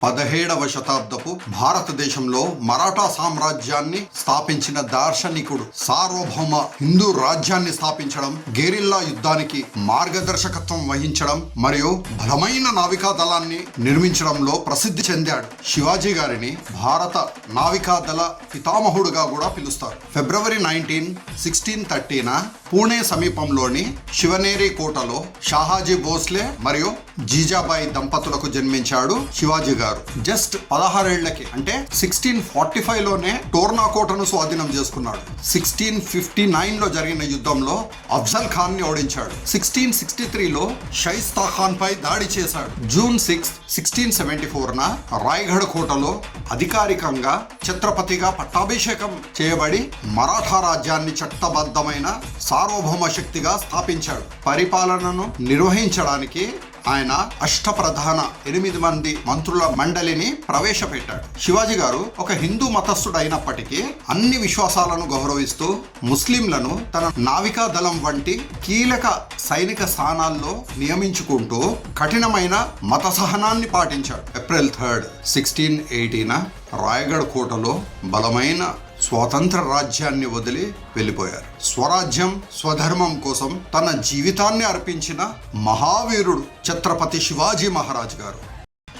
17వ శతాబ్దపు భారతదేశంలో మరాఠా సామ్రాజ్యాన్ని స్థాపించిన దార్శనికుడు. సార్వభౌమ హిందూ రాజ్యాన్ని స్థాపించడం, గెరిల్లా యుద్ధానికి మార్గదర్శకత్వం వహించడం మరియు బలమైన నావికా దళాన్ని నిర్మించడంలో ప్రసిద్ధి చెందాడు. శివాజీ గారిని భారత నావికా దళ పితామహుడుగా కూడా పిలుస్తారు. ఫిబ్రవరి 19, 1630న పూణే సమీపంలోని శివనేరి కోటలో షాహాజీ భోస్లే మరియు జీజాబాయి దంపతులకు జన్మించాడు శివాజీ గారు. జస్ట్ 16 ఏళ్లకి అంటే 1645లోనే టోర్నా కోటను స్వాధీనం చేసుకున్నాడు. 1659లో జరిగిన యుద్ధంలో అఫ్జల్ ఖాన్ ని ఓడించాడు. 1663లో షైస్తా ఖాన్ పై దాడి చేశాడు. జూన్ 6, 1674న రాయ్గఢ్ కోటలో అధికారికంగా ఛత్రపతిగా పట్టాభిషేకం చేయబడి మరాఠా రాజ్యాన్ని చట్టబద్ధమైన సార్వభౌమ శక్తిగా స్థాపించాడు. పరిపాలనను నిర్వహించడానికి ఆయన అష్టప్రధాన 8 మంది మంత్రుల మండలిని ప్రవేశపెట్టాడు. శివాజీ గారు ఒక హిందూ మతస్థుడైనప్పటికీ అన్ని విశ్వాసాలను గౌరవిస్తూ ముస్లింలను తన నావికా దళం వంటి కీలక సైనిక స్థానాల్లో నియమించుకుంటూ కఠినమైన మత సహనాన్ని పాటించాడు. ఏప్రిల్ 3, 1680న రాయ్గఢ్ కోటలో బలమైన స్వాతంత్ర రాజ్యాన్ని వదిలి వెళ్ళిపోయారు. స్వరాజ్యం, స్వధర్మం కోసం తన జీవితాన్ని అర్పించిన మహావీరుడు ఛత్రపతి శివాజీ మహారాజ్ గారు.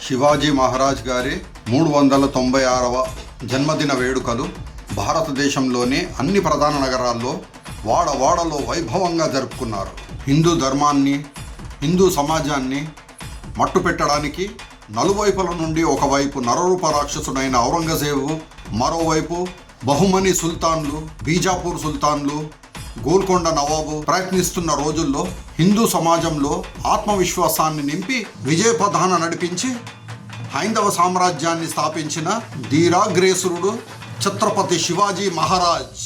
శివాజీ మహారాజ్ గారి 396వ జన్మదిన వేడుకలు భారతదేశంలోని అన్ని ప్రధాన నగరాల్లో వాడవాడలో వైభవంగా జరుపుకున్నారు. హిందూ ధర్మాన్ని, హిందూ సమాజాన్ని మట్టుపెట్టడానికి నలువైపుల నుండి ఒకవైపు నరరూప రాక్షసుడైన ఔరంగజేబు, మరోవైపు బహుమని సుల్తాన్లు, బీజాపూర్ సుల్తాన్లు, గోల్కొండ నవాబు ప్రయత్నిస్తున్న రోజుల్లో హిందూ సమాజంలో ఆత్మవిశ్వాసాన్ని నింపి విజయపథాన నడిపించి హైందవ సామ్రాజ్యాన్ని స్థాపించిన ధీరాగ్రేసురుడు ఛత్రపతి శివాజీ మహారాజ్.